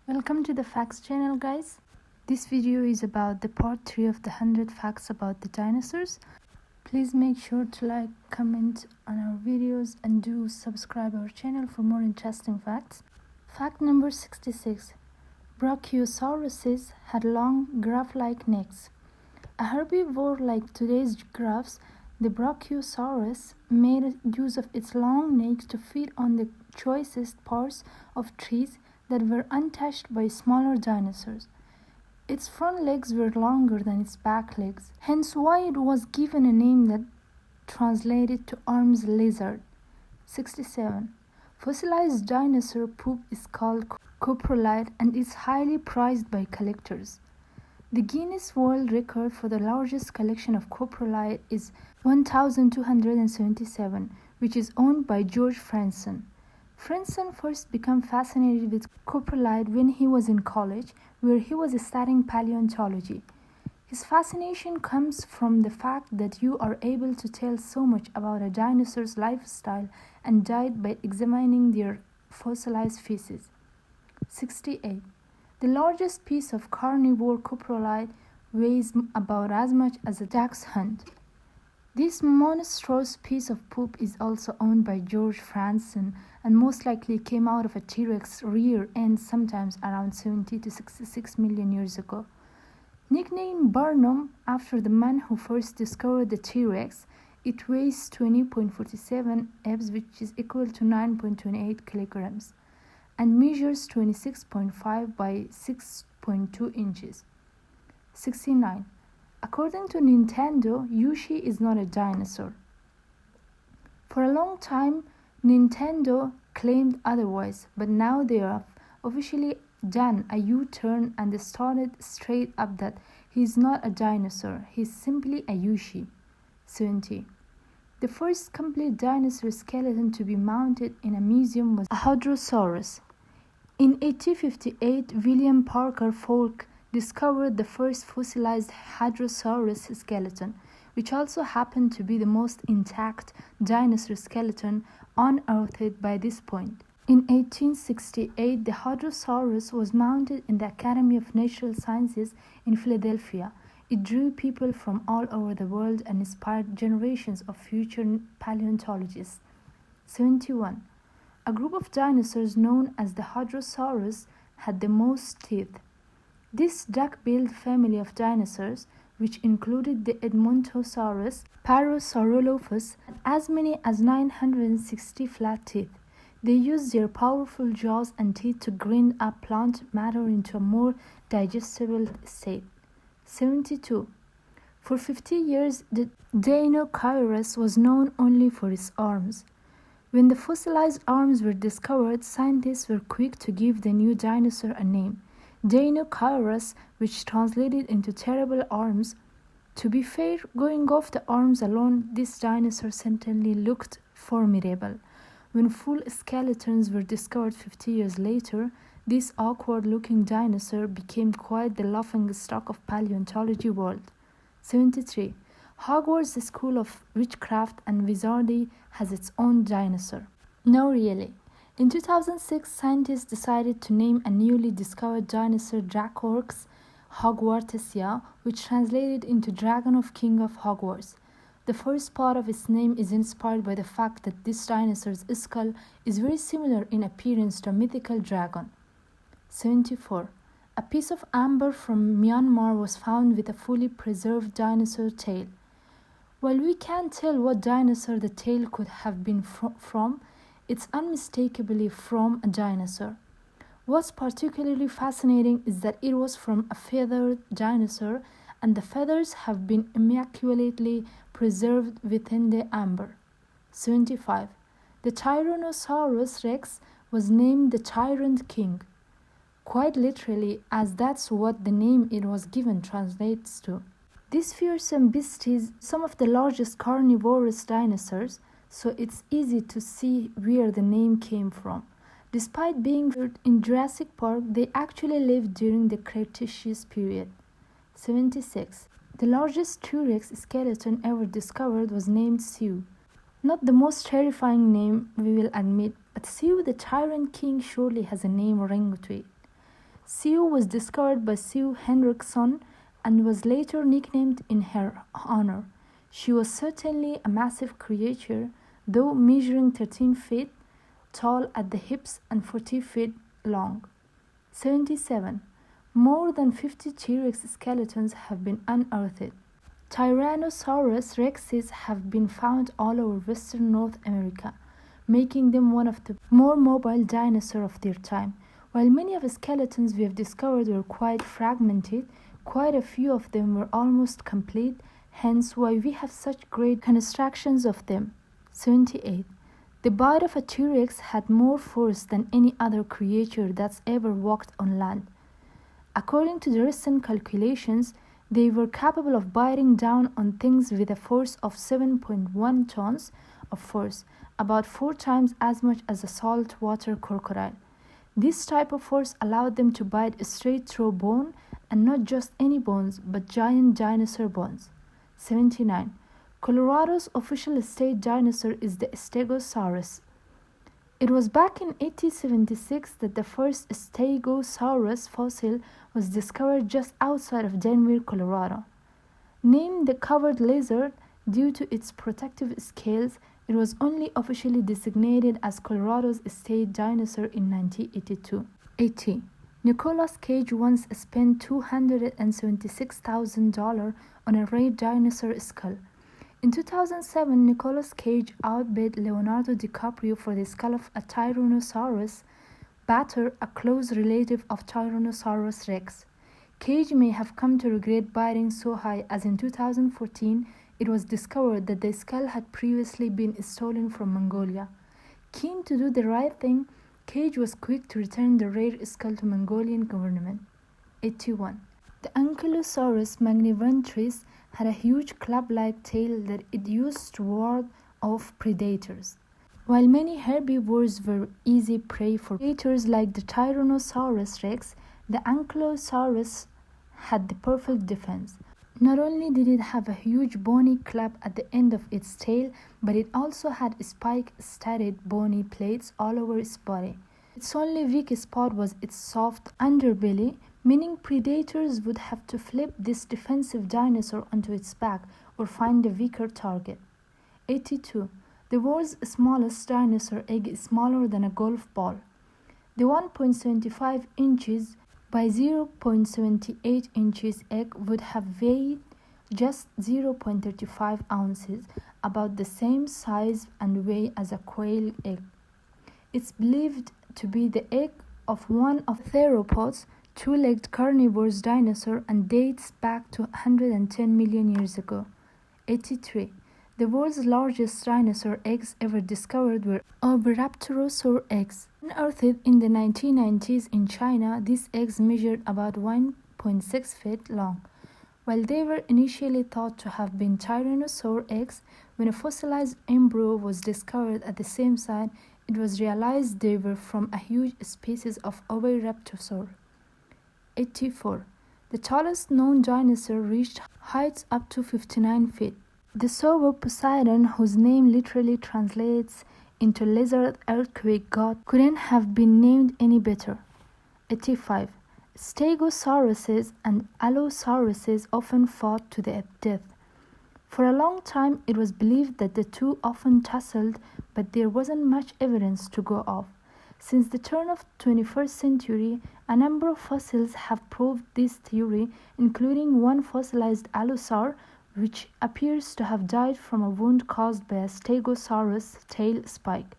Welcome to the Facts channel, guys. This video is about the part 3 of the 100 facts about the dinosaurs. Please make sure to like, comment on our videos and do subscribe our channel for more interesting facts. Fact number 66. Brachiosauruses had long, giraffe-like necks. A herbivore like today's giraffes, the Brachiosaurus made use of its long necks to feed on the choicest parts of trees that were untouched by smaller dinosaurs. Its front legs were longer than its back legs, hence why it was given a name that translated to arms lizard. 67. Fossilized dinosaur poop is called coprolite and is highly prized by collectors. The Guinness World Record for the largest collection of coprolite is 1,277, which is owned by George Franson. Franson first became fascinated with coprolite when he was in college, where he was studying paleontology. His fascination comes from the fact that you are able to tell so much about a dinosaur's lifestyle and diet by examining their fossilized feces. 68. The largest piece of carnivore coprolite weighs about as much as a dachshund hunt. This monstrous piece of poop is also owned by George Franson and most likely came out of a T-Rex rear end sometimes around 70 to 66 million years ago. Nicknamed Barnum after the man who first discovered the T-Rex, it weighs 20.47 ebs, which is equal to 9.28 kilograms, and measures 26.5 by 6.2 inches. 69. According to Nintendo, Yoshi is not a dinosaur. For a long time, Nintendo claimed otherwise, but now they have officially done a U-turn and they started straight up that he is not a dinosaur, he is simply a Yoshi. 70. The first complete dinosaur skeleton to be mounted in a museum was a Hadrosaurus. In 1858, William Parker Foulke discovered the first fossilized Hadrosaurus skeleton, which also happened to be the most intact dinosaur skeleton unearthed by this point. In 1868, the Hadrosaurus was mounted in the Academy of Natural Sciences in Philadelphia. It drew people from all over the world and inspired generations of future paleontologists. 71. A group of dinosaurs known as the Hadrosaurus had the most teeth. This duck-billed family of dinosaurs, which included the Edmontosaurus, Parasaurolophus, had as many as 960 flat teeth. They used their powerful jaws and teeth to grind up plant matter into a more digestible state. 72. For 50 years, the Dinosaurus was known only for its arms. When the fossilized arms were discovered, scientists were quick to give the new dinosaur a name, Dinosaurus, which translated into terrible arms. To be fair, going off the arms alone, this dinosaur certainly looked formidable. When full skeletons were discovered 50 years later, this awkward-looking dinosaur became quite the laughingstock of paleontology world. 73. Hogwarts, the school of witchcraft and wizardry, has its own dinosaur. No, really. In 2006, scientists decided to name a newly discovered dinosaur Dracoryx hogwartsia, which translated into Dragon of King of Hogwarts. The first part of its name is inspired by the fact that this dinosaur's skull is very similar in appearance to a mythical dragon. 74. A piece of amber from Myanmar was found with a fully preserved dinosaur tail. While we can't tell what dinosaur the tail could have been from, it's unmistakably from a dinosaur. What's particularly fascinating is that it was from a feathered dinosaur, and the feathers have been immaculately preserved within the amber. 75. The Tyrannosaurus Rex was named the Tyrant King, quite literally, as that's what the name it was given translates to. These fearsome beasties, some of the largest carnivorous dinosaurs, so it's easy to see where the name came from. Despite being in Jurassic Park, they actually lived during the Cretaceous period. 76. The largest T-Rex skeleton ever discovered was named Sue. Not the most terrifying name, we will admit, but Sue the Tyrant King surely has a name ring to it. Sue was discovered by Sue Henriksen and was later nicknamed in her honor. She was certainly a massive creature, though measuring 13 feet tall at the hips and 40 feet long. 77. More than 50 T-Rex skeletons have been unearthed. Tyrannosaurus rexes have been found all over western North America, making them one of the more mobile dinosaurs of their time. While many of the skeletons we have discovered were quite fragmented, quite a few of them were almost complete, hence why we have such great reconstructions of them. 78. The bite of a T-Rex had more force than any other creature that's ever walked on land. According to the recent calculations, they were capable of biting down on things with a force of 7.1 tons of force, about 4 times as much as a saltwater crocodile. This type of force allowed them to bite straight through bone, and not just any bones, but giant dinosaur bones. 79. Colorado's official state dinosaur is the Stegosaurus. It was back in 1876 that the first Stegosaurus fossil was discovered just outside of Denver, Colorado. Named the covered lizard due to its protective scales, it was only officially designated as Colorado's state dinosaur in 1982. 80. Nicolas Cage once spent $276,000 on a rare dinosaur skull. In 2007, Nicolas Cage outbid Leonardo DiCaprio for the skull of a Tyrannosaurus batter, a close relative of Tyrannosaurus rex. Cage may have come to regret biting so high, as in 2014 it was discovered that the skull had previously been stolen from Mongolia. Keen to do the right thing, Cage was quick to return the rare skull to Mongolian government. 81. The Ankylosaurus magniventris had a huge club-like tail that it used to ward off predators. While many herbivores were easy prey for predators like the Tyrannosaurus rex, the Ankylosaurus had the perfect defense. Not only did it have a huge bony club at the end of its tail, but it also had spike-studded bony plates all over its body. Its only weak spot was its soft underbelly, meaning predators would have to flip this defensive dinosaur onto its back or find a weaker target. 82. The world's smallest dinosaur egg is smaller than a golf ball. The 1.75 inches by 0.78 inches egg would have weighed just 0.35 ounces, about the same size and weight as a quail egg. It's believed to be the egg of one of theropods, two-legged carnivorous dinosaur, and dates back to 110 million years ago. 83. The world's largest dinosaur eggs ever discovered were Oviraptorosaur eggs. Unearthed in the 1990s in China, these eggs measured about 1.6 feet long. While they were initially thought to have been tyrannosaur eggs, when a fossilized embryo was discovered at the same site, it was realized they were from a huge species of Oviraptorosaur. 84. The tallest known dinosaur reached heights up to 59 feet. The Sauber Poseidon, whose name literally translates into lizard earthquake god, couldn't have been named any better. 85. Stegosauruses and Allosauruses often fought to the death. For a long time, it was believed that the two often tussled, but there wasn't much evidence to go off. Since the turn of the 21st century, a number of fossils have proved this theory, including one fossilized allosaur, which appears to have died from a wound caused by a Stegosaurus tail spike.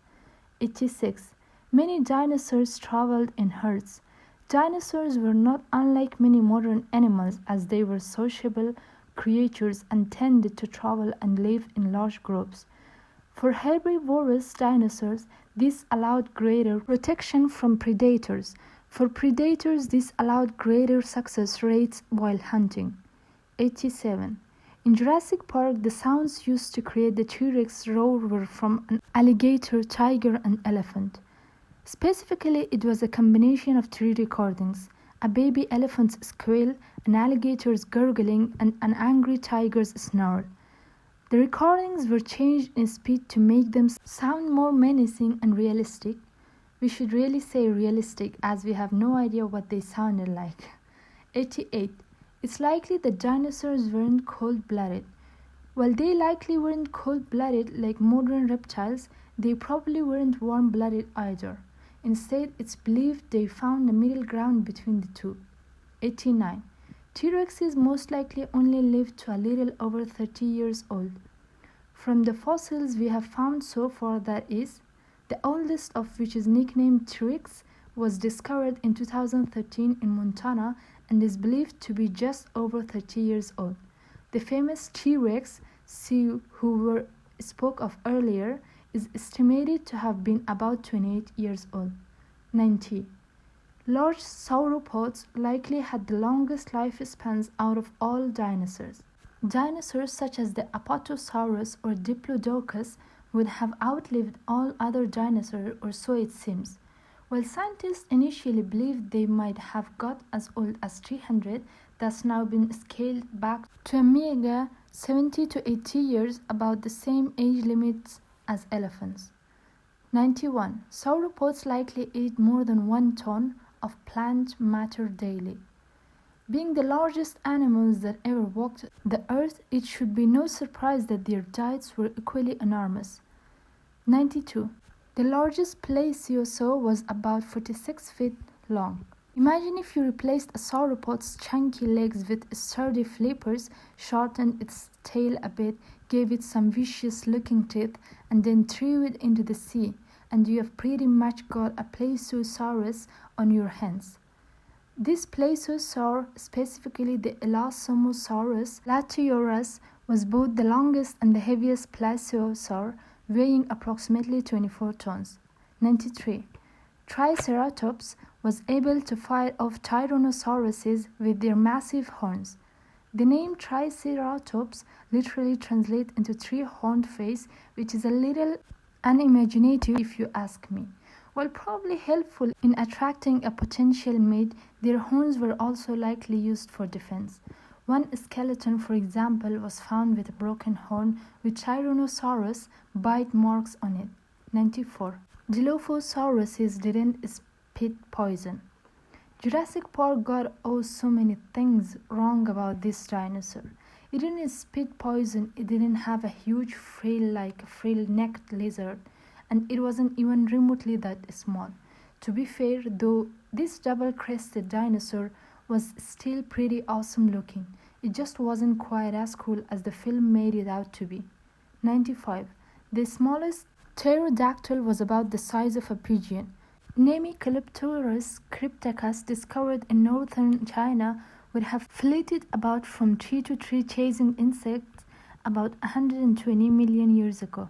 86. Many dinosaurs traveled in herds. Dinosaurs were not unlike many modern animals, as they were sociable creatures and tended to travel and live in large groups. For herbivorous dinosaurs, this allowed greater protection from predators. For predators, this allowed greater success rates while hunting. 87. In Jurassic Park, the sounds used to create the T-Rex roar were from an alligator, tiger, and elephant. Specifically, it was a combination of 3 recordings: a baby elephant's squeal, an alligator's gurgling, and an angry tiger's snarl. The recordings were changed in speed to make them sound more menacing and realistic. We should really say realistic as we have no idea what they sounded like. 88. It's likely that dinosaurs weren't cold-blooded. While they likely weren't cold-blooded like modern reptiles, they probably weren't warm-blooded either. Instead, it's believed they found a middle ground between the two. 89. T-Rexes most likely only lived to a little over 30 years old. From the fossils we have found so far, that is, the oldest of which is nicknamed T-Rex, was discovered in 2013 in Montana and is believed to be just over 30 years old. The famous T-Rex, who we spoke of earlier, is estimated to have been about 28 years old. 90. Large sauropods likely had the longest lifespans out of all dinosaurs. Dinosaurs such as the Apatosaurus or Diplodocus would have outlived all other dinosaurs, or so it seems. While scientists initially believed they might have got as old as 300, that's now been scaled back to a meager 70 to 80 years, about the same age limits as elephants. 91. Sauropods likely ate more than 1 ton of plant matter daily. Being the largest animals that ever walked the earth, it should be no surprise that their diets were equally enormous. 92. The largest plesiosaur was about 46 feet long. Imagine if you replaced a sauropod's chunky legs with sturdy flippers, shortened its tail a bit, gave it some vicious-looking teeth, and then threw it into the sea, and you have pretty much got a plesiosaurus on your hands. This plesiosaur, specifically the Elasmosaurus latiosaurus, was both the longest and the heaviest plesiosaur, weighing approximately 24 tons. 93. Triceratops was able to fight off tyrannosauruses with their massive horns. The name Triceratops literally translates into three-horned face, which is a little unimaginative if you ask me. While probably helpful in attracting a potential mate, their horns were also likely used for defense. One skeleton, for example, was found with a broken horn with Tyrannosaurus bite marks on it. 94. Dilophosaurus didn't spit poison. Jurassic Park got so many things wrong about this dinosaur. It didn't spit poison, it didn't have a huge frill like a frill-necked lizard, and it wasn't even remotely that small. To be fair, though, this double-crested dinosaur was still pretty awesome looking. It just wasn't quite as cool as the film made it out to be. 95. The smallest pterodactyl was about the size of a pigeon. Nemicalopterus cryptacus, discovered in northern China, would have flitted about from tree to tree chasing insects about 120 million years ago.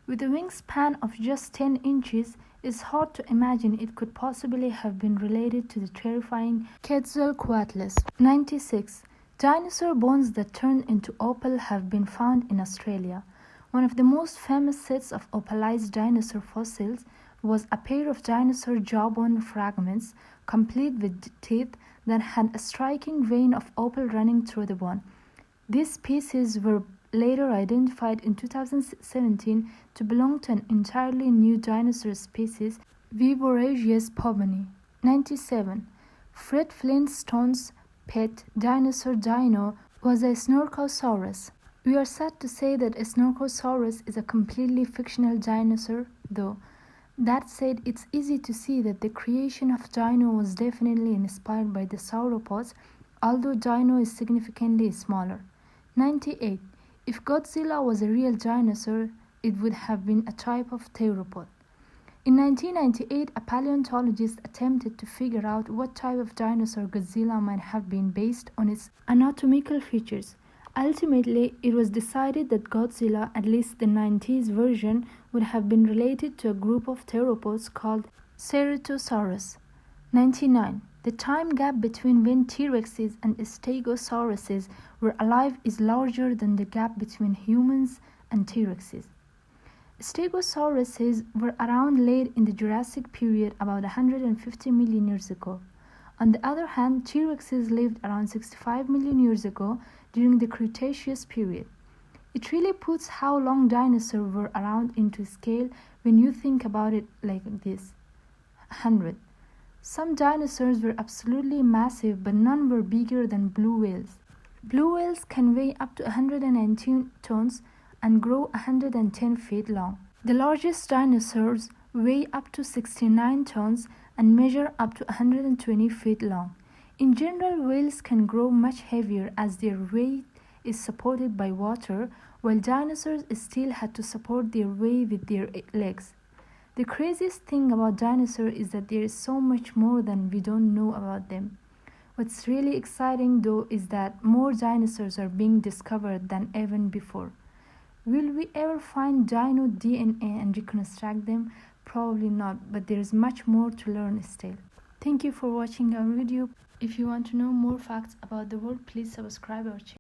With a wingspan of just 10 inches, it's hard to imagine it could possibly have been related to the terrifying Quetzalcoatlus. 96. Dinosaur bones that turned into opal have been found in Australia. One of the most famous sets of opalized dinosaur fossils was a pair of dinosaur jawbone fragments, complete with teeth that had a striking vein of opal running through the bone. These species were later identified in 2017 to belong to an entirely new dinosaur species, Vivoragius poboni. 97. Fred Flintstone's pet dinosaur Dino was a Snorkosaurus. We are sad to say that a Snorkosaurus is a completely fictional dinosaur, though. That said, it's easy to see that the creation of Dino was definitely inspired by the sauropods, although Dino is significantly smaller. 98. If Godzilla was a real dinosaur, it would have been a type of theropod. In 1998, a paleontologist attempted to figure out what type of dinosaur Godzilla might have been based on its anatomical features. Ultimately, it was decided that Godzilla, at least the 90s version, would have been related to a group of theropods called Ceratosaurus. 99. The time gap between when T-Rexes and Stegosauruses were alive is larger than the gap between humans and T-Rexes. Stegosauruses were around late in the Jurassic period, about 150 million years ago. On the other hand, T-Rexes lived around 65 million years ago during the Cretaceous period. It really puts how long dinosaurs were around into scale when you think about it like this. 100. Some dinosaurs were absolutely massive, but none were bigger than blue whales. Blue whales can weigh up to 119 tons and grow 110 feet long. The largest dinosaurs weigh up to 69 tons and measure up to 120 feet long. In general, whales can grow much heavier as their weight is supported by water, while dinosaurs still had to support their weight with their legs. The craziest thing about dinosaurs is that there is so much more than we don't know about them. What's really exciting though is that more dinosaurs are being discovered than ever before. Will we ever find dino DNA and reconstruct them? Probably not, but there is much more to learn still. Thank you for watching our video. If you want to know more facts about the world, please subscribe our channel.